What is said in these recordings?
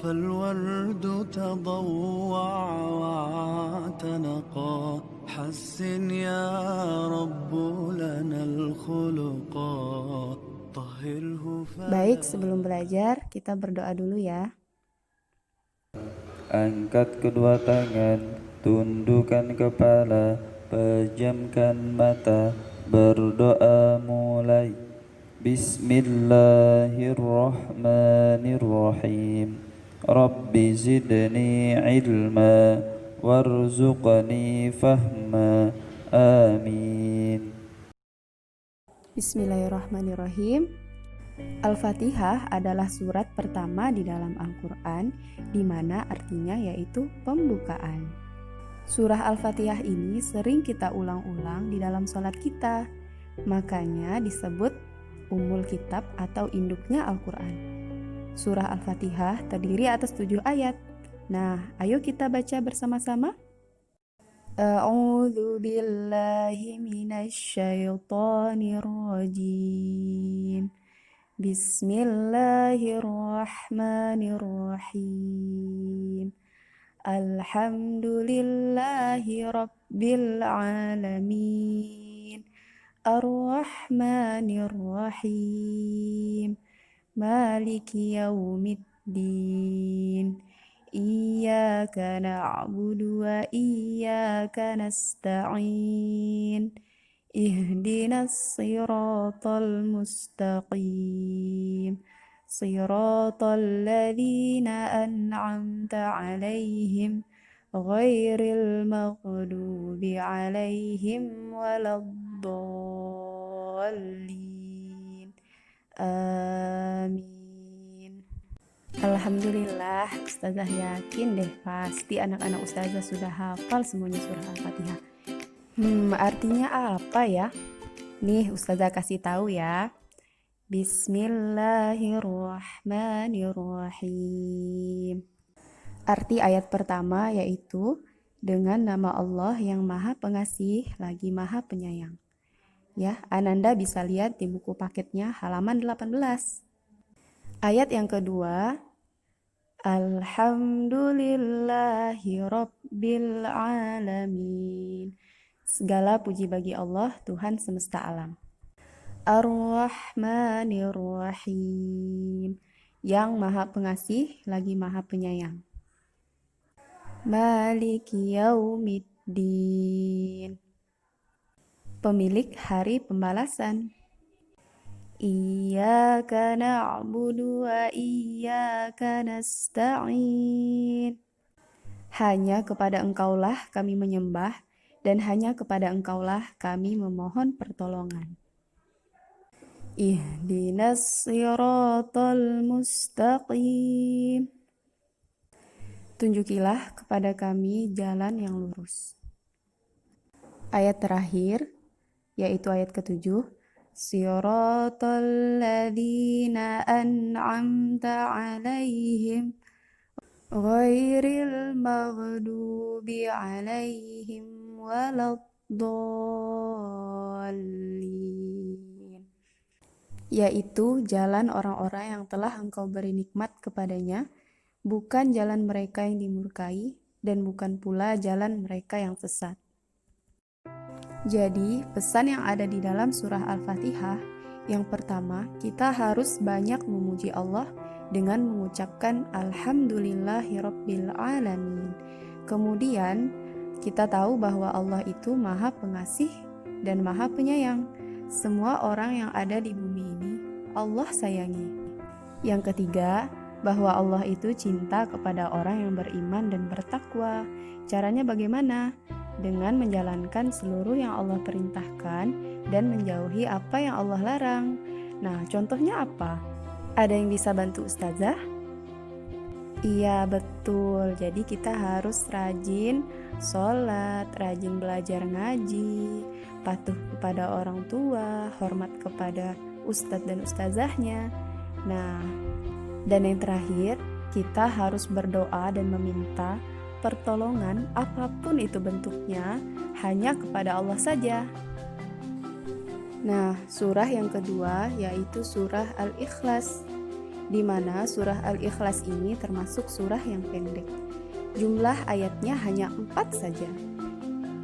فالورد تضوع واعتنقا حسن يا رب لنا الخلقا طهره Baik, sebelum belajar kita berdoa dulu ya. Angkat kedua tangan, tundukkan kepala, pejamkan mata, berdoa mulai. Bismillahirrahmanirrahim. Rabbi zidni ilma warzuqni fahma. Amin. Bismillahirrahmanirrahim. Al-Fatihah adalah surat pertama di dalam Al-Quran, di mana artinya yaitu pembukaan. Surah Al-Fatihah ini sering kita ulang-ulang di dalam sholat kita, makanya disebut Ummul Kitab atau induknya Al-Quran. Surah Al-Fatihah terdiri atas 7 ayat. Nah, ayo kita baca bersama-sama. A'udzu billahi minasyaitonir rajim. Bismillahirrahmanirrahim. Alhamdulillahi rabbil alamin. Ar-Rahmanir-Rahim. Maliki yaumiddin. Iyyaka na'budu wa iyyaka nasta'in. Ihdinas siratal mustaqim. Siratal ladzina an'amta 'alaihim ghairil maghdubi 'alaihim waladdallin. Amin. Alhamdulillah, Ustazah yakin deh pasti anak-anak Ustazah sudah hafal semuanya surah Al-Fatihah. Artinya apa ya? Nih Ustazah kasih tahu ya. Bismillahirrahmanirrahim. Arti ayat pertama yaitu dengan nama Allah yang Maha Pengasih lagi Maha Penyayang. Ya, Ananda bisa lihat di buku paketnya halaman 18. Ayat yang kedua, Alhamdulillahi Rabbil Alamin. Segala puji bagi Allah, Tuhan semesta alam. Ar-Rahmanir-Rahim, yang Maha Pengasih lagi Maha Penyayang. Maliki yaumiddin, pemilik hari pembalasan. Iyyaka na'budu wa iyyaka nasta'in. Hanya kepada Engkaulah kami menyembah dan hanya kepada Engkaulah kami memohon pertolongan. Ihdinas siratal mustaqim. Tunjukilah kepada kami jalan yang lurus. Ayat terakhir, yaitu ayat ke-7. Siratal ladzina an'amta 'alaihim ghairil maghdubi 'alaihim waladdallin. Yaitu jalan orang-orang yang telah Engkau beri nikmat kepadanya, bukan jalan mereka yang dimurkai, dan bukan pula jalan mereka yang sesat. Jadi, pesan yang ada di dalam surah Al-Fatihah, yang pertama, kita harus banyak memuji Allah dengan mengucapkan Alhamdulillahirabbil alamin. Kemudian, kita tahu bahwa Allah itu Maha Pengasih dan Maha Penyayang. Semua orang yang ada di bumi ini, Allah sayangi. Yang ketiga, bahwa Allah itu cinta kepada orang yang beriman dan bertakwa. Caranya bagaimana? Dengan menjalankan seluruh yang Allah perintahkan dan menjauhi apa yang Allah larang. Nah, contohnya apa? Ada yang bisa bantu Ustazah? Iya, betul. Jadi kita harus rajin sholat, rajin belajar ngaji, patuh kepada orang tua, hormat kepada ustadz dan ustazahnya. Nah, dan yang terakhir, kita harus berdoa dan meminta pertolongan apapun itu bentuknya hanya kepada Allah saja. Nah, surah yang kedua yaitu surah Al-Ikhlas. di mana surah Al-Ikhlas ini termasuk surah yang pendek. Jumlah ayatnya hanya 4 saja.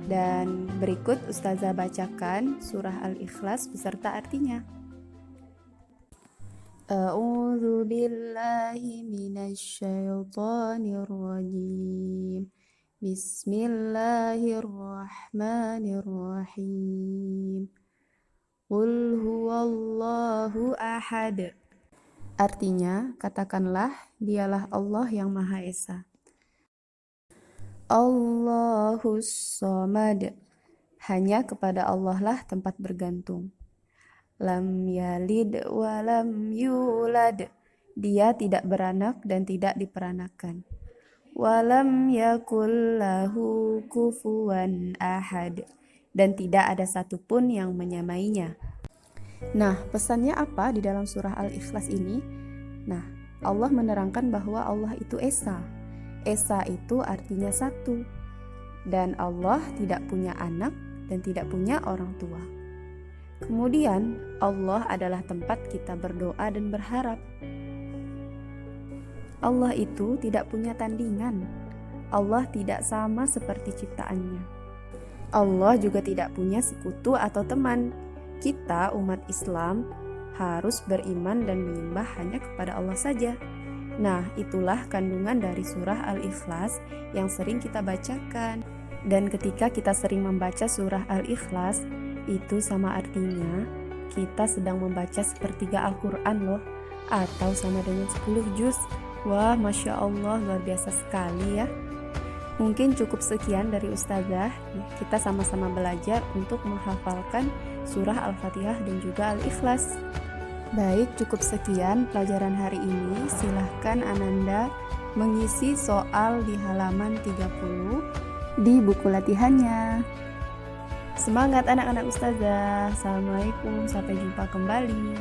Dan berikut Ustazah bacakan surah Al-Ikhlas beserta artinya. A'udzu billahi minasyaitonir rajim. Bismillahirrahmanirrahim. Qul huwallahu ahad. Artinya, katakanlah, dialah Allah yang Maha Esa. Allahus Somad. Hanya kepada Allah lah tempat bergantung. Lam yalid wa lam yulad. Dia tidak beranak dan tidak diperanakan. Walam yakul lahu kufuwan ahad. Dan tidak ada satupun yang menyamainya. Nah, pesannya apa di dalam surah Al-Ikhlas ini? Nah, Allah menerangkan bahwa Allah itu Esa. Esa itu artinya satu. Dan Allah tidak punya anak dan tidak punya orang tua. Kemudian, Allah adalah tempat kita berdoa dan berharap. Allah itu tidak punya tandingan. Allah tidak sama seperti ciptaannya. Allah juga tidak punya sekutu atau teman. Kita, umat Islam, harus beriman dan menyembah hanya kepada Allah saja. Nah, itulah kandungan dari surah Al-Ikhlas yang sering kita bacakan. Dan ketika kita sering membaca surah Al-Ikhlas, itu sama artinya kita sedang membaca sepertiga Al-Quran loh, atau sama dengan 10 juz. Wah, Masya Allah, luar biasa sekali ya. Mungkin cukup sekian dari Ustazah. Kita sama-sama belajar untuk menghafalkan surah Al-Fatihah dan juga Al-Ikhlas. Baik, cukup sekian pelajaran hari ini. Silahkan Ananda mengisi soal di halaman 30 di buku latihannya. Semangat anak-anak Ustazah. Assalamualaikum, sampai jumpa kembali.